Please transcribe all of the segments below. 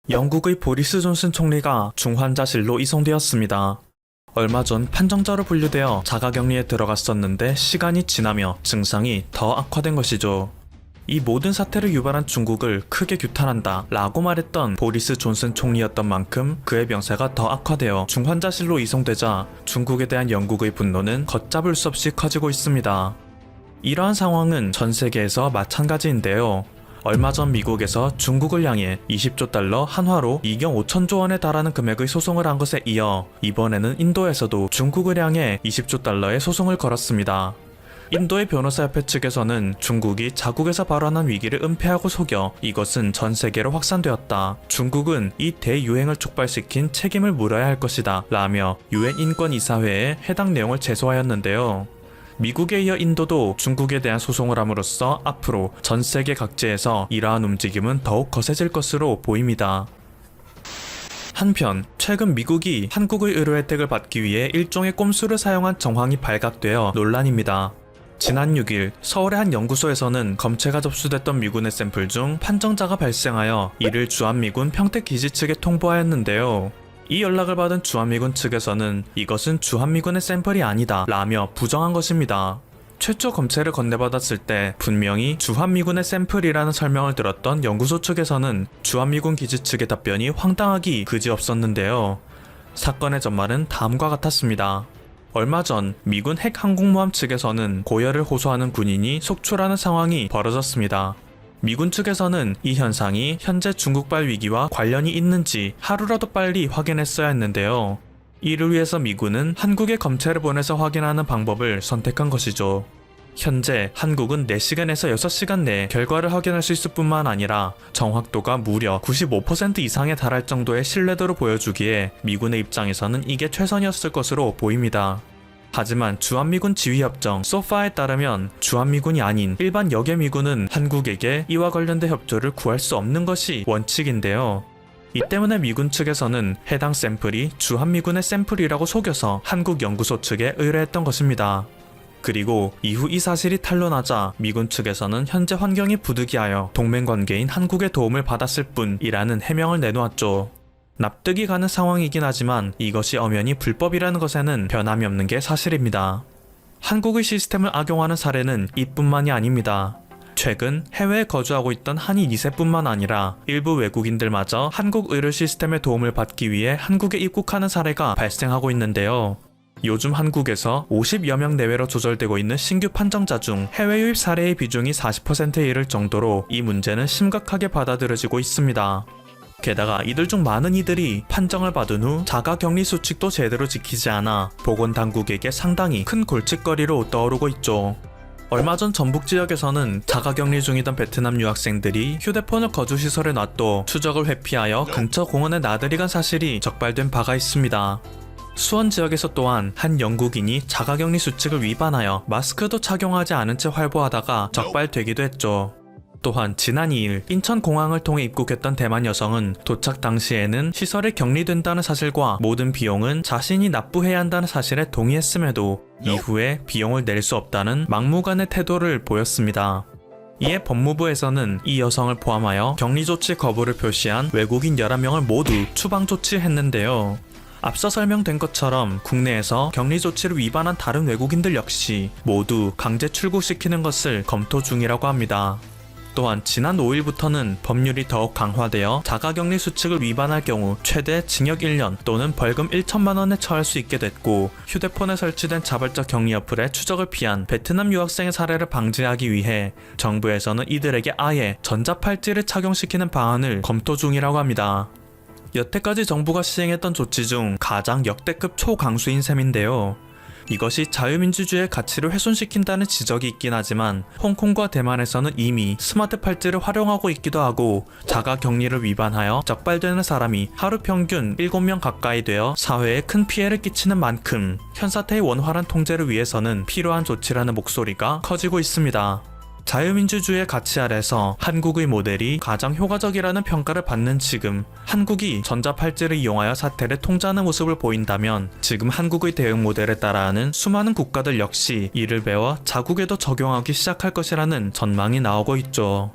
영국의 보리스 존슨 총리가 중환자실로 이송되었습니다. 얼마 전 판정자로 분류되어 자가격리에 들어갔었는데 시간이 지나며 증상이 더 악화된 것이죠. 이 모든 사태를 유발한 중국을 크게 규탄한다 라고 말했던 보리스 존슨 총리였던 만큼 그의 병세가 더 악화되어 중환자실로 이송되자 중국에 대한 영국의 분노는 걷잡을 수 없이 커지고 있습니다. 이러한 상황은 전 세계에서 마찬가지인데요. 얼마 전 미국에서 중국을 향해 20조 달러 한화로 2경 5천조 원에 달하는 금액의 소송을 한 것에 이어 이번에는 인도에서도 중국을 향해 20조 달러의 소송을 걸었습니다. 인도의 변호사협회 측에서는 중국이 자국에서 발언한 위기를 은폐하고 속여 이것은 전 세계로 확산되었다. 중국은 이 대유행을 촉발시킨 책임을 물어야 할 것이다 라며 유엔 인권이사회에 해당 내용을 제소하였는데요. 미국에 이어 인도도 중국에 대한 소송을 함으로써 앞으로 전 세계 각지에서 이러한 움직임은 더욱 거세질 것으로 보입니다. 한편 최근 미국이 한국의 의료 혜택을 받기 위해 일종의 꼼수를 사용한 정황이 발각되어 논란입니다. 지난 6일 서울의 한 연구소에서는 검체가 접수됐던 미군의 샘플 중 판정자가 발생하여 이를 주한미군 평택기지 측에 통보하였는데요. 이 연락을 받은 주한미군 측에서는 이것은 주한미군의 샘플이 아니다 라며 부정한 것입니다. 최초 검체를 건네받았을 때 분명히 주한미군의 샘플이라는 설명을 들었던 연구소 측에서는 주한미군 기지 측의 답변이 황당하기 그지없었는데요. 사건의 전말은 다음과 같았습니다. 얼마 전 미군 핵항공모함 측에서는 고열을 호소하는 군인이 속출하는 상황이 벌어졌습니다. 미군 측에서는 이 현상이 현재 중국발 위기와 관련이 있는지 하루라도 빨리 확인했어야 했는데요. 이를 위해서 미군은 한국에 검체를 보내서 확인하는 방법을 선택한 것이죠. 현재 한국은 4시간에서 6시간 내에 결과를 확인할 수 있을 뿐만 아니라 정확도가 무려 95% 이상에 달할 정도의 신뢰도를 보여주기에 미군의 입장에서는 이게 최선이었을 것으로 보입니다. 하지만 주한미군 지휘협정 소파에 따르면 주한미군이 아닌 일반 여계미군은 한국에게 이와 관련된 협조를 구할 수 없는 것이 원칙인데요. 이 때문에 미군 측에서는 해당 샘플이 주한미군의 샘플이라고 속여서 한국 연구소 측에 의뢰했던 것입니다. 그리고 이후 이 사실이 탄로나자 미군 측에서는 현재 환경이 부득이하여 동맹관계인 한국의 도움을 받았을 뿐이라는 해명을 내놓았죠. 납득이 가는 상황이긴 하지만 이것이 엄연히 불법이라는 것에는 변함이 없는 게 사실입니다. 한국의 시스템을 악용하는 사례는 이뿐만이 아닙니다. 최근 해외에 거주하고 있던 한인 2세뿐만 아니라 일부 외국인들마저 한국 의료 시스템의 도움을 받기 위해 한국에 입국하는 사례가 발생하고 있는데요. 요즘 한국에서 50여 명 내외로 조절되고 있는 신규 판정자 중 해외 유입 사례의 비중이 40%에 이를 정도로 이 문제는 심각하게 받아들여지고 있습니다. 게다가 이들 중 많은 이들이 판정을 받은 후 자가격리 수칙도 제대로 지키지 않아 보건당국에게 상당히 큰 골칫거리로 떠오르고 있죠. 얼마 전 전북 지역에서는 자가격리 중이던 베트남 유학생들이 휴대폰을 거주시설에 놔둬 추적을 회피하여 근처 공원에 나들이 간 사실이 적발된 바가 있습니다. 수원 지역에서 또한 한 영국인이 자가격리 수칙을 위반하여 마스크도 착용하지 않은 채 활보하다가 적발되기도 했죠. 또한 지난 2일 인천공항을 통해 입국했던 대만 여성은 도착 당시에는 시설에 격리된다는 사실과 모든 비용은 자신이 납부해야 한다는 사실에 동의했음에도 이후에 비용을 낼 수 없다는 막무가내 태도를 보였습니다. 이에 법무부에서는 이 여성을 포함하여 격리조치 거부를 표시한 외국인 11명을 모두 추방조치했는데요. 앞서 설명된 것처럼 국내에서 격리 조치를 위반한 다른 외국인들 역시 모두 강제 출국시키는 것을 검토 중이라고 합니다. 또한 지난 5일부터는 법률이 더욱 강화되어 자가격리 수칙을 위반할 경우 최대 징역 1년 또는 벌금 1천만 원에 처할 수 있게 됐고, 휴대폰에 설치된 자발적 격리 어플의 추적을 피한 베트남 유학생의 사례를 방지하기 위해 정부에서는 이들에게 아예 전자팔찌를 착용시키는 방안을 검토 중이라고 합니다. 여태까지 정부가 시행했던 조치 중 가장 역대급 초강수인 셈인데요. 이것이 자유민주주의의 가치를 훼손시킨다는 지적이 있긴 하지만 홍콩과 대만에서는 이미 스마트 팔찌를 활용하고 있기도 하고 자가격리를 위반하여 적발되는 사람이 하루 평균 7명 가까이 되어 사회에 큰 피해를 끼치는 만큼 현사태의 원활한 통제를 위해서는 필요한 조치라는 목소리가 커지고 있습니다. 자유민주주의의 가치 아래서 한국의 모델이 가장 효과적이라는 평가를 받는 지금 한국이 전자팔찌를 이용하여 사태를 통제하는 모습을 보인다면 지금 한국의 대응 모델에 따라하는 수많은 국가들 역시 이를 배워 자국에도 적용하기 시작할 것이라는 전망이 나오고 있죠.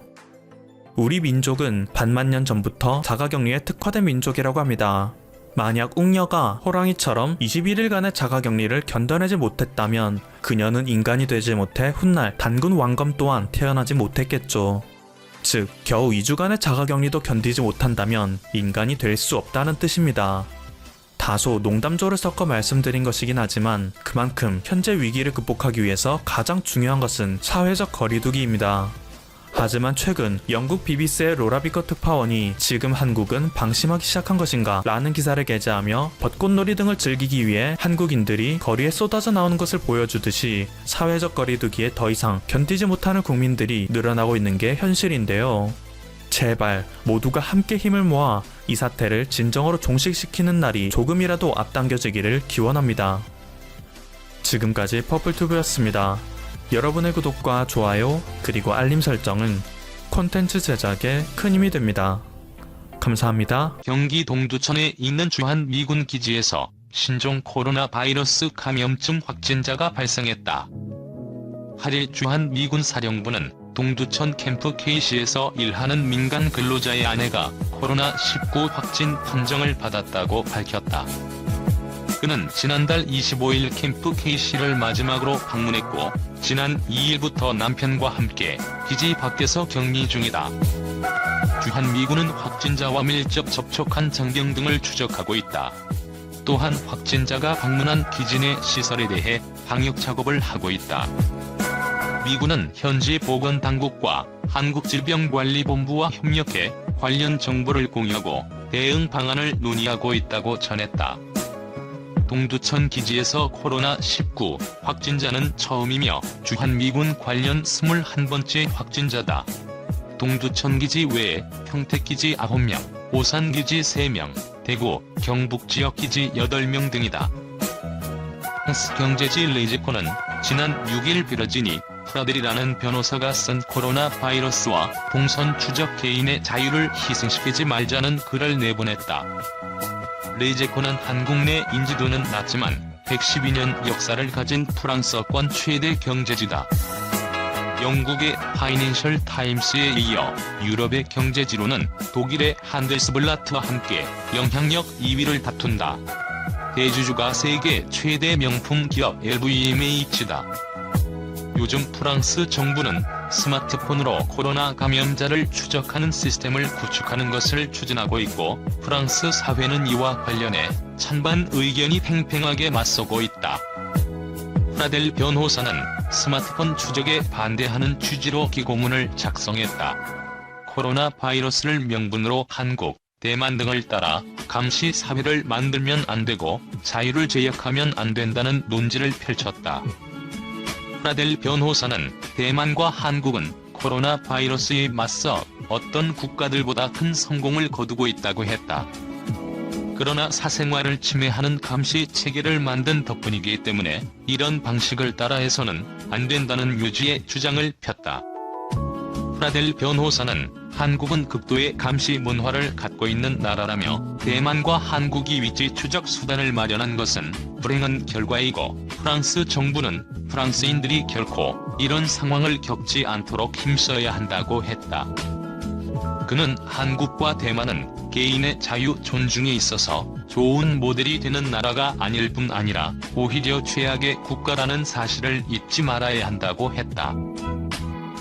우리 민족은 반만 년 전부터 자가격리에 특화된 민족이라고 합니다. 만약 웅녀가 호랑이처럼 21일간의 자가격리를 견뎌내지 못했다면 그녀는 인간이 되지 못해 훗날 단군 왕검 또한 태어나지 못했겠죠. 즉, 겨우 2주간의 자가격리도 견디지 못한다면 인간이 될 수 없다는 뜻입니다. 다소 농담조를 섞어 말씀드린 것이긴 하지만 그만큼 현재 위기를 극복하기 위해서 가장 중요한 것은 사회적 거리두기입니다. 하지만 최근 영국 BBC의 로라 비커 특파원이 지금 한국은 방심하기 시작한 것인가 라는 기사를 게재하며 벚꽃놀이 등을 즐기기 위해 한국인들이 거리에 쏟아져 나오는 것을 보여주듯이 사회적 거리두기에 더 이상 견디지 못하는 국민들이 늘어나고 있는 게 현실인데요. 제발 모두가 함께 힘을 모아 이 사태를 진정으로 종식시키는 날이 조금이라도 앞당겨지기를 기원합니다. 지금까지 퍼플튜브였습니다. 여러분의 구독과 좋아요 그리고 알림 설정은 콘텐츠 제작에 큰 힘이 됩니다. 감사합니다. 경기 동두천에 있는 주한 미군 기지에서 신종 코로나 바이러스 감염증 확진자가 발생했다. 8일 주한 미군 사령부는 동두천 캠프 K시에서 일하는 민간 근로자의 아내가 코로나19 확진 판정을 받았다고 밝혔다. 그는 지난달 25일 캠프 K시를 마지막으로 방문했고 지난 2일부터 남편과 함께 기지 밖에서 격리 중이다. 주한미군은 확진자와 밀접 접촉한 전경 등을 추적하고 있다. 또한 확진자가 방문한 기지 내 시설에 대해 방역 작업을 하고 있다. 미군은 현지 보건당국과 한국질병관리본부와 협력해 관련 정보를 공유하고 대응 방안을 논의하고 있다고 전했다. 동두천 기지에서 코로나19 확진자는 처음이며 주한미군 관련 21번째 확진자다. 동두천 기지 외에 평택기지 9명, 오산기지 3명, 대구, 경북지역 기지 8명 등이다. 프랑스 경제지 레이제코는 지난 6일 비러지니 프라델이라는 변호사가 쓴 코로나 바이러스와 동선 추적 개인의 자유를 희생시키지 말자는 글을 내보냈다. 레이제코는 한국 내 인지도는 낮지만 112년 역사를 가진 프랑스어권 최대 경제지다. 영국의 파이낸셜 타임스에 이어 유럽의 경제지로는 독일의 한델스블라트와 함께 영향력 2위를 다툰다. 대주주가 세계 최대 명품 기업 LVMH다. 요즘 프랑스 정부는 스마트폰으로 코로나 감염자를 추적하는 시스템을 구축하는 것을 추진하고 있고 프랑스 사회는 이와 관련해 찬반 의견이 팽팽하게 맞서고 있다. 프라델 변호사는 스마트폰 추적에 반대하는 취지로 기고문을 작성했다. 코로나 바이러스를 명분으로 한국, 대만 등을 따라 감시 사회를 만들면 안 되고 자유를 제약하면 안 된다는 논지를 펼쳤다. 프라델 변호사는 대만과 한국은 코로나 바이러스에 맞서 어떤 국가들보다 큰 성공을 거두고 있다고 했다. 그러나 사생활을 침해하는 감시 체계를 만든 덕분이기 때문에 이런 방식을 따라해서는 안 된다는 유지의 주장을 폈다. 프라델 변호사는 한국은 극도의 감시 문화를 갖고 있는 나라라며 대만과 한국이 위치 추적 수단을 마련한 것은 불행한 결과이고 프랑스 정부는 프랑스인들이 결코 이런 상황을 겪지 않도록 힘써야 한다고 했다. 그는 한국과 대만은 개인의 자유 존중에 있어서 좋은 모델이 되는 나라가 아닐 뿐 아니라 오히려 최악의 국가라는 사실을 잊지 말아야 한다고 했다.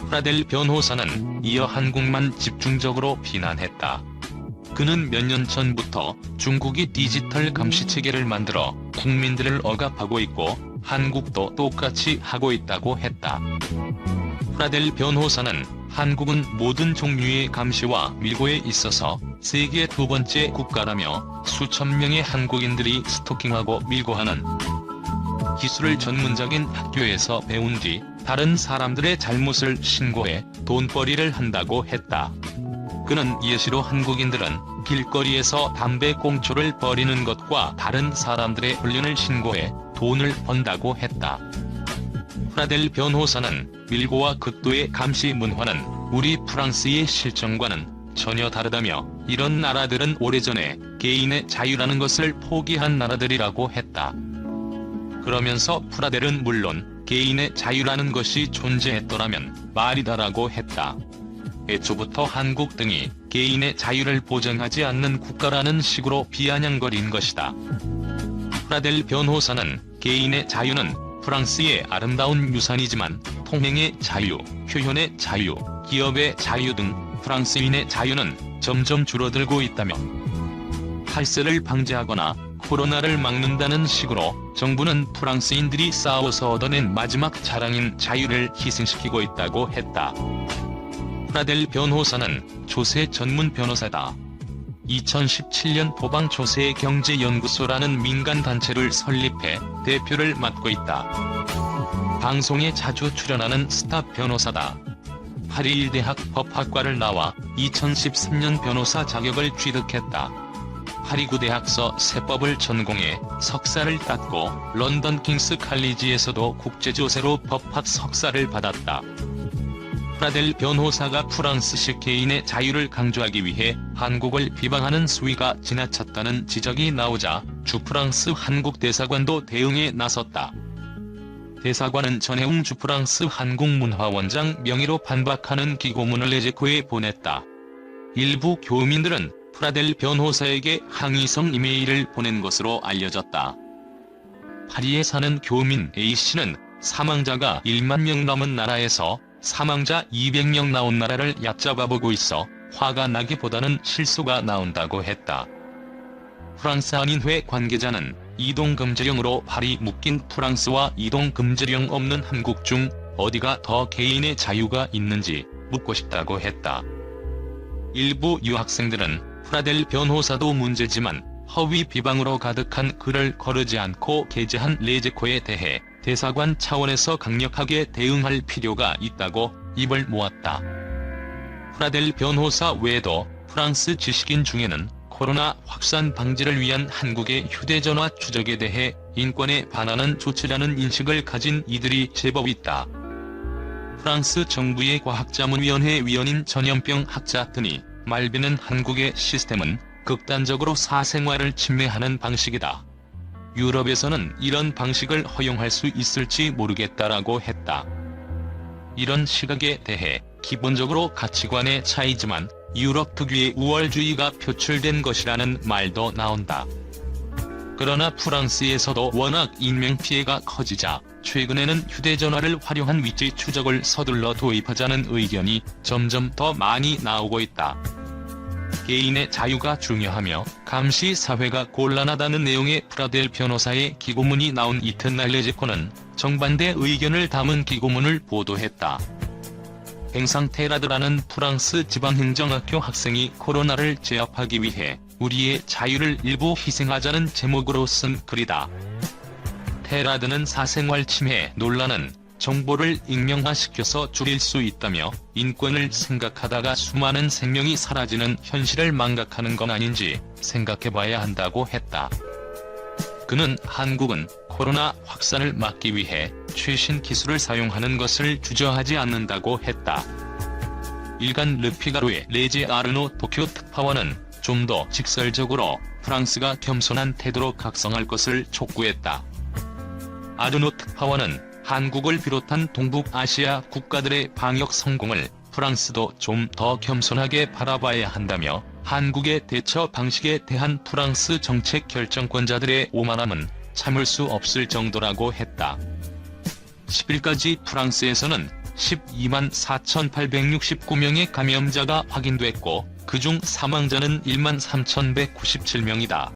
프라델 변호사는 이어 한국만 집중적으로 비난했다. 그는 몇 년 전부터 중국이 디지털 감시 체계를 만들어 국민들을 억압하고 있고 한국도 똑같이 하고 있다고 했다. 프라델 변호사는 한국은 모든 종류의 감시와 밀고에 있어서 세계 두 번째 국가라며 수천 명의 한국인들이 스토킹하고 밀고하는 기술을 전문적인 학교에서 배운 뒤 다른 사람들의 잘못을 신고해 돈벌이를 한다고 했다. 그는 예시로 한국인들은 길거리에서 담배 꽁초를 버리는 것과 다른 사람들의 훈련을 신고해 돈을 번다고 했다. 프라델 변호사는 밀고와 극도의 감시 문화는 우리 프랑스의 실정과는 전혀 다르다며 이런 나라들은 오래전에 개인의 자유라는 것을 포기한 나라들이라고 했다. 그러면서 프라델은 물론 개인의 자유라는 것이 존재했더라면 말이다라고 했다. 애초부터 한국 등이 개인의 자유를 보장하지 않는 국가라는 식으로 비아냥거린 것이다. 프라델 변호사는 개인의 자유는 프랑스의 아름다운 유산이지만 통행의 자유, 표현의 자유, 기업의 자유 등 프랑스인의 자유는 점점 줄어들고 있다며 탈세를 방지하거나 코로나를 막는다는 식으로 정부는 프랑스인들이 싸워서 얻어낸 마지막 자랑인 자유를 희생시키고 있다고 했다. 프라델 변호사는 조세 전문 변호사다. 2017년 포방조세경제연구소라는 민간단체를 설립해 대표를 맡고 있다. 방송에 자주 출연하는 스타 변호사다. 파리일대학 법학과를 나와 2013년 변호사 자격을 취득했다. 파리구대학서 세법을 전공해 석사를 땄고 런던 킹스 칼리지에서도 국제조세로 법학 석사를 받았다. 프라델 변호사가 프랑스식 개인의 자유를 강조하기 위해 한국을 비방하는 수위가 지나쳤다는 지적이 나오자 주프랑스 한국 대사관도 대응에 나섰다. 대사관은 전혜웅 주프랑스 한국문화원장 명의로 반박하는 기고문을 레제코에 보냈다. 일부 교민들은 프라델 변호사에게 항의성 이메일을 보낸 것으로 알려졌다. 파리에 사는 교민 A씨는 사망자가 1만 명 넘은 나라에서 사망자 200명 나온 나라를 얕잡아보고 있어 화가 나기보다는 실수가 나온다고 했다. 프랑스 한인회 관계자는 이동금지령으로 발이 묶인 프랑스와 이동금지령 없는 한국 중 어디가 더 개인의 자유가 있는지 묻고 싶다고 했다. 일부 유학생들은 프라델 변호사도 문제지만 허위 비방으로 가득한 글을 거르지 않고 게재한 레제코에 대해 대사관 차원에서 강력하게 대응할 필요가 있다고 입을 모았다. 프라델 변호사 외에도 프랑스 지식인 중에는 코로나 확산 방지를 위한 한국의 휴대전화 추적에 대해 인권에 반하는 조치라는 인식을 가진 이들이 제법 있다. 프랑스 정부의 과학자문위원회 위원인 전염병 학자 드니 말비는 한국의 시스템은 극단적으로 사생활을 침해하는 방식이다. 유럽에서는 이런 방식을 허용할 수 있을지 모르겠다라고 했다. 이런 시각에 대해 기본적으로 가치관의 차이지만 유럽 특유의 우월주의가 표출된 것이라는 말도 나온다. 그러나 프랑스에서도 워낙 인명피해가 커지자 최근에는 휴대전화를 활용한 위치 추적을 서둘러 도입하자는 의견이 점점 더 많이 나오고 있다. 개인의 자유가 중요하며 감시 사회가 곤란하다는 내용의 프라델 변호사의 기고문이 나온 이튿날 레제코는 정반대 의견을 담은 기고문을 보도했다. 뱅상테라드라는 프랑스 지방행정학교 학생이 코로나를 제압하기 위해 우리의 자유를 일부 희생하자는 제목으로 쓴 글이다. 테라드는 사생활 침해 논란은 정보를 익명화시켜서 줄일 수 있다며 인권을 생각하다가 수많은 생명이 사라지는 현실을 망각하는 건 아닌지 생각해봐야 한다고 했다. 그는 한국은 코로나 확산을 막기 위해 최신 기술을 사용하는 것을 주저하지 않는다고 했다. 일간 르피가로의 레제 아르노 도쿄 특파원은 좀 더 직설적으로 프랑스가 겸손한 태도로 각성할 것을 촉구했다. 아르노 특파원은 한국을 비롯한 동북아시아 국가들의 방역 성공을 프랑스도 좀 더 겸손하게 바라봐야 한다며 한국의 대처 방식에 대한 프랑스 정책 결정권자들의 오만함은 참을 수 없을 정도라고 했다. 10일까지 프랑스에서는 12만 4,869명의 감염자가 확인됐고 그중 사망자는 1만 3,197명이다.